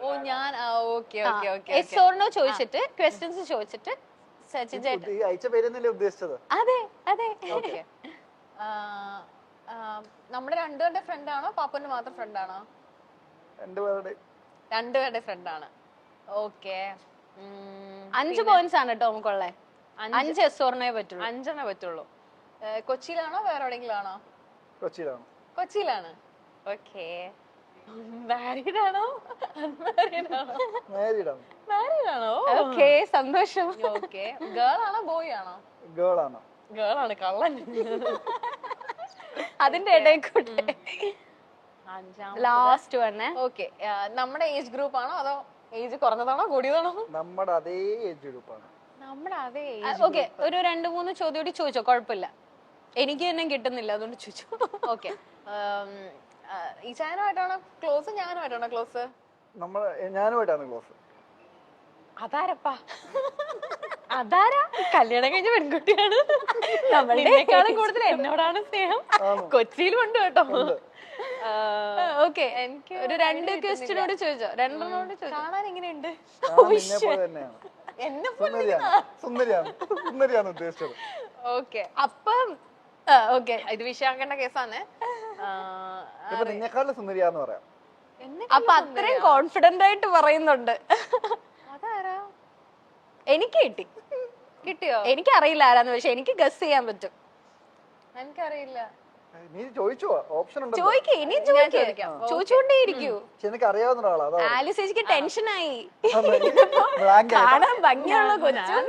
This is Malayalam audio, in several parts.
ഓ ഞാൻ okay okay okay yes or no ചോദിച്ചിട്ട് ക്വസ്റ്റ്യൻസ് ചോദിച്ചിട്ട് സച്ചിൻ ചേട്ടൻ അയച്ച പേരെന്നല്ലേ ഉദ്ദേശിച്ചത്? അതെ അതെ. ഓക്കെ. നമ്മുടെ രണ്ടുപേരുടെ ഫ്രണ്ട് ആണോ പാപ്പന്റെ മാത്രം ഫ്രണ്ട് ആണോ? രണ്ടുപേരുടെ ഫ്രണ്ട് ആണ്. ഓക്കെ. 5 പോയിന്റ്സ് ആണ് കേട്ടോ നമുക്കുള്ളേ. 5 എസ് ഓർണേ പറ്റുള്ളൂ. 5 പറ്റുള്ളൂ. കൊച്ചിയിലാണോ വേറെ എവിടെയെങ്കിലും ആണോ? കൊച്ചിയിലാണ്. കൊച്ചിയിലാണ്. ഓക്കെ. മാരീഡ് ആണോ അൺമാരീഡ് ആണോ? മാരീഡ് ആണോ? ഓക്കെ സന്തോഷം. ഓക്കെ. ഗേൾ ആണോ ബോയ് ആണോ? ഗേൾ ആണ്. ഗേൾ ആണ്. കള്ളൻ. അതിന്റെ ഇടയിൽ കൂടെ ലാസ്റ്റ് വന്നെ. ഓക്കെ. നമ്മുടെ ഏജ് ഗ്രൂപ്പ് ആണോ അതോ ഏജ് കുറഞ്ഞതാണോ കൂടിയതാണോ? നമ്മുടെ അതേ ഏജ് ഗ്രൂപ്പാണ്. നമ്മുടെ അതേ ഓക്കെ. ഒരു 2-3 ചോദ്യം കൂടി ചോദിച്ചോ, കുഴപ്പമില്ല. എനിക്ക് തന്നെ കിട്ടുന്നില്ല അതുകൊണ്ട് ചോദിച്ചു. ഓക്കെ. ഈ ചായനുമായിട്ടാണോ ക്ലോസ് ഞാനുമായിട്ടാണോ ക്ലോസ്? ഞാനുമായിട്ടാണ് ക്ലോസ്. അതാരപ്പാ? അതാരാ? കല്യാണം കഴിഞ്ഞ പെൺകുട്ടിയാണ്. നമ്മളെക്കാളും കൂടുതൽ എന്നോടാണ് സ്നേഹം. കൊച്ചിയിലും ഉണ്ട് കേട്ടോ. ഓക്കെ. എനിക്ക് ഒരു 2 ക്വസ്റ്റ്യനോട് ചോദിച്ചോ. 2 കാണാൻ എങ്ങനെയുണ്ട്? എന്നെ സുന്ദരിയാണ് ഉദ്ദേശിച്ചത്. ഓക്കെ. അപ്പം ഓക്കെ, ഇത് വിഷയാക്കേണ്ട കേസാണ്. നിന്നെക്കാളും സുന്ദരിയാന്ന് പറയാം. അപ്പൊ അത്രയും കോൺഫിഡന്റ് ആയിട്ട് പറയുന്നുണ്ട്. അതാരാ? എനിക്ക് കിട്ടിയോ? എനിക്കറിയില്ല ആരാന്ന്, പക്ഷെ എനിക്ക് ഗസ് ചെയ്യാൻ പറ്റും. എനിക്കറിയില്ല. നീ ചോദിച്ചോ? ഓപ്ഷൻ ഉണ്ട്. ചോദിക്കേ, ഇനി ചോദിച്ചോണ്ടേ ഇരിക്കൂ. എനിക്ക് അറിയാവുന്ന ഒരാളാ. ആലിസ് ചേച്ചിക്ക് ടെൻഷനായി. ബ്ലാങ്ക് കാണാൻ ഭംഗിയുള്ള കൊച്ചും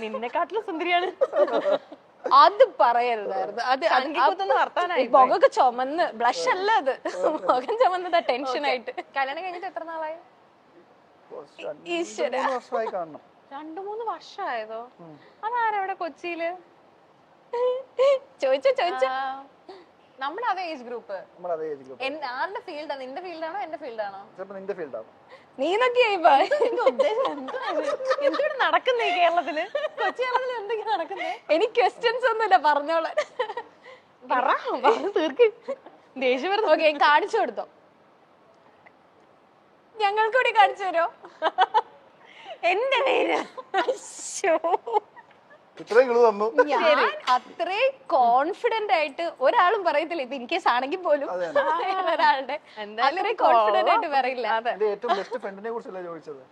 നിന്നെക്കാട്ടിലും സുന്ദരിയാണ്. അത് പറയരുതായിരുന്നു. അത് വർത്താനായി മുഖമൊക്കെ ചുമന്ന്, ബ്ലഷ് അല്ല അത്, മുഖം ചുമന്നതാ ടെൻഷനായിട്ട്. കല്യാണം കഴിഞ്ഞിട്ട് എത്ര നാളായി? ഈശ്വര, 2-3 വർഷമായതോ? അതാരവിടെ കൊച്ചിയില്? ചോദിച്ചോ. നമ്മുടെ അതേ ഏജ് ഗ്രൂപ്പ്. ആരുടെ ഫീൽഡാ? നിന്റെ ഫീൽഡാണോ എന്റെ ഫീൽഡാണോ? നിന്റെ ഫീൽഡാണ്. നീന്നൊക്കെയായി എന്തിവിടെ നടക്കുന്നേ കേരളത്തില്? കൊച്ചി കേരളത്തില് എന്തൊക്കെയാ നടക്കുന്നേ? എനിക്ക് ക്വസ്റ്റ്യൻസ് ഒന്നുമില്ല, പറഞ്ഞോളാൻ. തീർക്ക്. ദേഷ്യം. ഓക്കെ, കാണിച്ചു കൊടുത്തോ. ഞങ്ങൾക്ക് കൂടി കാണിച്ചു തരോ? എന്റെ പേര് ഞാൻ അത്രയും കോൺഫിഡന്റ് ആയിട്ട് ഒരാളും പറയത്തില്ല. ഇപ്പൊ ഇൻകേസ് ആണെങ്കിൽ പോലും ഒരാളുടെ അത്രയും കോൺഫിഡന്റ് ആയിട്ട് പറയില്ല. ഏറ്റവും ബെസ്റ്റ് ഫ്രണ്ടിനെ കുറിച്ചല്ലേ ചോദിച്ചത്?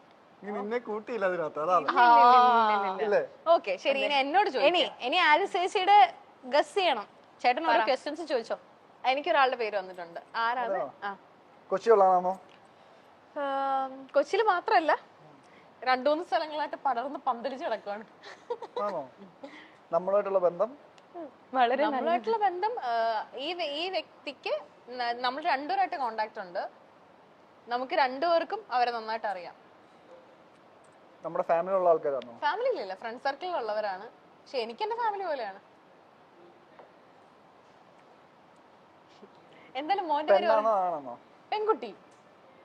നിന്നെ കൂട്ടിയില്ല അതിനകത്ത്, അതാണ്. ഓക്കെ, ശരി. ഇനി എന്നോട് ചോദിക്കാം. ഇനി ആലിസ് ചേച്ചിയുടെ ഗസ് ചെയ്യണം. ചേട്ടൻ ഓരോ ക്വസ്റ്റ്യൻസ് ചോദിച്ചോ. എനിക്കൊരാളുടെ പേര് വന്നിട്ടുണ്ട്. ആരാണ്? കൊച്ചിയുള്ളതാണോ? കൊച്ചിയിൽ മാത്രല്ല, 2-3 സ്ഥലങ്ങളായിട്ട് പടർന്ന് പന്തലിച്ച് കിടക്കുവാണ്. നമ്മളുമായിട്ടുള്ള ബന്ധം ഈ വ്യക്തിക്ക് നമ്മൾ രണ്ടുപേരായിട്ട് കോണ്ടാക്ട് ഉണ്ട്. നമുക്ക് രണ്ടുപേർക്കും അവരെ നന്നായിട്ട് അറിയാം. നമ്മുടെ ഫാമിലിയിലുള്ള ആൾക്കാരാണോ? ഫാമിലിയിലില്ല, ഫ്രണ്ട് സർക്കിളിലുള്ളവരാണ്. പക്ഷെ എനിക്ക് എന്റെ ഫാമിലി പോലെയാണ്. എന്തായാലും മോന്റെ പേര് പെൺകുട്ടി.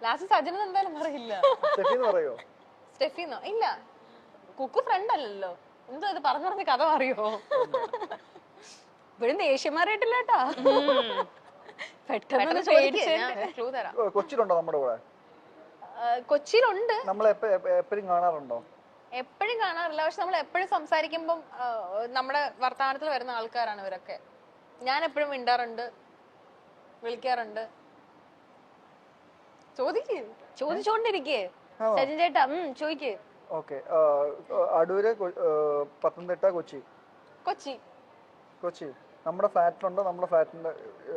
ലാസ്റ്റ് സജന എന്തായാലും പറയില്ല. സ്റ്റെഫിന്നോ? ഇല്ല, കുക്കു ഫ്രണ്ട് അല്ലല്ലോ. എന്തോ ഇത് പറഞ്ഞ കഥ അറിയോ? ഇപ്പോഴും ദേഷ്യം മാറിയിട്ടില്ല കേട്ടോ. പെട്ടെന്ന് ക്ലൂ തരാം. കൊച്ചിയിലുണ്ടോ നമ്മുടെ കൂടെ? കൊച്ചിയിലുണ്ട്. നമ്മൾ എപ്പോഴും കാണാറുണ്ടോ? എപ്പോഴും കാണാറില്ല, പക്ഷെ നമ്മൾ എപ്പോഴും സംസാരിക്കുമ്പം നമ്മുടെ വർത്തമാനത്തിൽ വരുന്ന ആൾക്കാരാണ് ഇവരൊക്കെ. ഞാൻ എപ്പോഴും മിണ്ടാറുണ്ട്, വിളിക്കാറുണ്ട്. ചോദിച്ചോണ്ടിരിക്കേ സജിൻ ചേട്ടാ, ചോദിക്കേ. ഓക്കെ. അടൂര്, പത്തനംതിട്ട, കൊച്ചി. കൊച്ചി നമ്മുടെ ഫ്ലാറ്റിലുണ്ടോ? നമ്മുടെ ഫ്ലാറ്റിന്റെ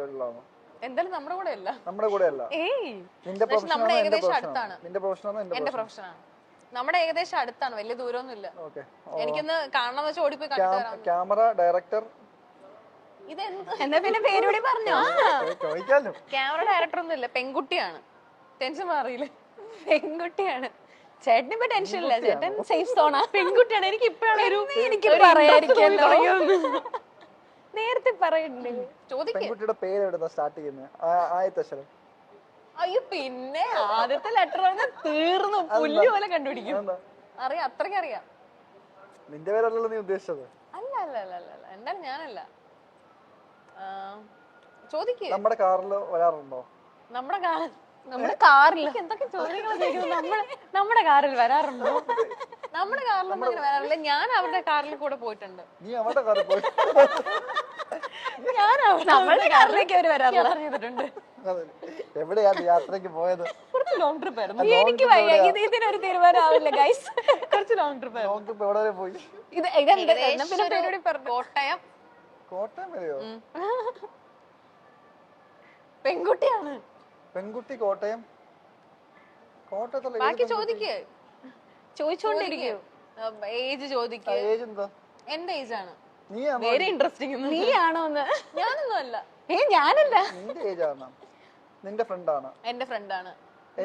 ഉള്ളതാണോ? എന്തായാലും നമ്മുടെ കൂടെ അല്ല. നമ്മുടെ കൂടെ അല്ല. നിന്റെ നമ്മുടെ ഏകദേശം അടുത്താണ്. നിന്റെ പ്രൊഫഷനാണോ? എന്റെ പ്രൊഫഷനാണ്. നമ്മുടെ ഏകദേശം അടുത്താണ്, വലിയ ദൂരമൊന്നും ഇല്ല. എനിക്കൊന്ന് കാണണം വെച്ചാൽ ഓടിപ്പോയി കണ്ടിട്ട്. Camera director. എന്നാ പിന്നെ പേരുകൂടി പറഞ്ഞോ. ക്യാമറ ഡയറക്ടർ ഒന്നും ഇല്ല, പെൺകുട്ടിയാണ്. ടെൻഷൻ മാറിയില്ലേ? പെൺകുട്ടിയാണ്. ചേട്ടന് ഇപ്പൊ ടെൻഷൻ ഇല്ല, ചേട്ടൻ സേഫ് സോണാ. പെൺകുട്ടിയാണ്. എനിക്ക് ഇപ്പഴാണ് എനിക്ക് പറയാതിരിക്കല്ലോ, നേരത്തെ പറയണ്ടേ. പെൺകുട്ടിയുടെ പേര് എവിടുന്നാ സ്റ്റാർട്ട് ചെയ്യുന്നത്? ആദ്യത്തെ അക്ഷരം? അയ്യോ, പിന്നെ ആദ്യത്തെ ലെറ്റർ തീർന്നു, പുല്ല് പോലെ കണ്ടുപിടിക്കും. അറിയാം, അത്രയ്ക്ക് അറിയാം. നിന്റെ പേരല്ലല്ലോ നീ ഉദ്ദേശിച്ചത്? അല്ല, എന്തായാലും ഞാനല്ല. ചോദിക്ക്. നമ്മുടെ കാറിൽ വരാറുണ്ടോ? നമ്മുടെ കാറിൽ എന്തൊക്കെ ചോദ്യങ്ങൾ ചോദിക്കുന്നത്? നമ്മുടെ കാറിൽ വരാറുണ്ടോ? നമ്മുടെ കാറിലൊന്നും അങ്ങനെ വരാറില്ല. ഞാൻ അവരുടെ കാറിൽ കൂടെ പോയിട്ടുണ്ട്. നീ അവരുടെ കാറിൽ പോയി? ഞാൻ നമ്മളുടെ കാറിലേക്ക് അവര് വരാറില്ല. യാത്ര ചെയ്തിട്ടുണ്ട്. അതെ. എവിടെയാണ് യാത്രക്ക് പോയത്? കുറച്ച് ലോങ് ട്രിപ്പ് ആയിരുന്നു. എനിക്ക് വയ്യ, ഇതിനൊരു തീരുമാനം ആവില്ല ഗൈസ്. കുറച്ച് ലോങ് ട്രിപ്പ് ആയിരുന്നു. നോക്കിപ്പോ എവിടെ വരെ പോയി? ഇതെന്ത് പിന്നെ പരിപാടി പറഞ്ഞു? കോട്ടയം. കോട്ടയം വരെയോ? പെൺകുട്ടിയാണ്. പെൺകുട്ടി കോട്ടയം? കോട്ടയത്തുള്ള ബാക്കി ചോദിക്ക്. ചോദിച്ചോണ്ടിരിക്കും. ഏജ് ചോദിക്ക്. ഏജ് എന്താ? എന്റെ ഏജ് ആണ്. നീയാണോ? Very interesting. നീയാണോന്ന്? ഞാനൊന്നും അല്ല. ഞാനല്ല. നിന്റെ ഏജ് ആണ്? നിന്റെ ഫ്രണ്ട് ആണ്? എന്റെ ഫ്രണ്ട് ആണ്.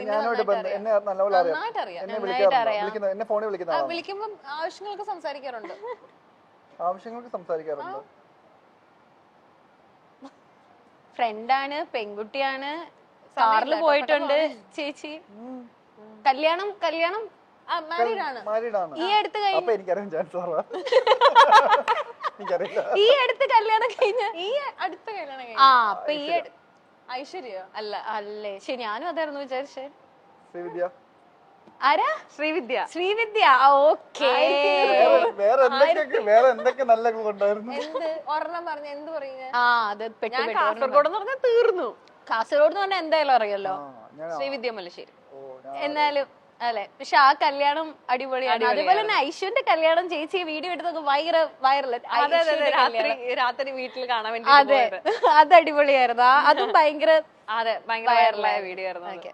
ഞാനോട് എന്നെ നല്ലപോലെ അറിയാം. നന്നായിട്ട് അറിയാം. എന്നെ വിളിക്കാറുണ്ടോ? എന്നെ ഫോണിൽ വിളിക്കുന്ന ആളാണോ? വിളിക്കുമ്പോ ആവശ്യങ്ങൾക്ക് സംസാരിക്കാറുണ്ട്. ആവശ്യങ്ങൾക്ക് സംസാരിക്കാറുണ്ടോ? ഫ്രണ്ടാണ്, പെൺകുട്ടിയാണ്, കാറിൽ പോയിട്ടുണ്ട് ചേച്ചി. കല്യാണം മാരീഡ് ആണ്. മാരീഡ് ആണ്. ഈ അടുത്ത് കഴിഞ്ഞു. അപ്പൊ എനിക്കറിയാൻ ചാൻസ് കുറവാ. എനിക്കറിയില്ല. ഈ അടുത്ത് കല്യാണം കഴിഞ്ഞ ഈ അടുത്ത കല്യാണം ആ കഴിഞ്ഞു. അപ്പൊ ഈ ഐശ്വര്യ അല്ല അല്ലേ? ശരി, ഞാനും അതായിരുന്നു വിചാരിച്ചേ. ശ്രീവിദ്യ. ആരാ? ശ്രീവിദ്യ. ഓക്കേ. വേറെ എന്തൊക്കെ നല്ല കൊണ്ടായിരുന്നു? എന്ത് ഒരെണ്ണം പറഞ്ഞ എന്ത് പറയുക? ആ അത് ഞാൻ കാസർഗോഡ് എന്ന് പറഞ്ഞാൽ തീർന്നു. കാസർഗോഡ് എന്ന് പറഞ്ഞാൽ എന്തായാലും അറിയല്ലോ. ശ്രീവിദ്യ മല്ലശ്ശേരി. എന്നാലും അല്ലെ, പക്ഷെ ആ കല്യാണം അടിപൊളിയാണ്. അതുപോലെ തന്നെ ഐശ്വന്റെ കല്യാണം ചേച്ചി വീഡിയോ എടുത്തൊക്കെ ഭയങ്കര വൈറൽ. രാത്രി വീട്ടിൽ കാണാൻ വേണ്ടി. അതെ, അത് അടിപൊളിയായിരുന്നു. അതും ഭയങ്കര വൈറലായ വീഡിയോ ആയിരുന്നു.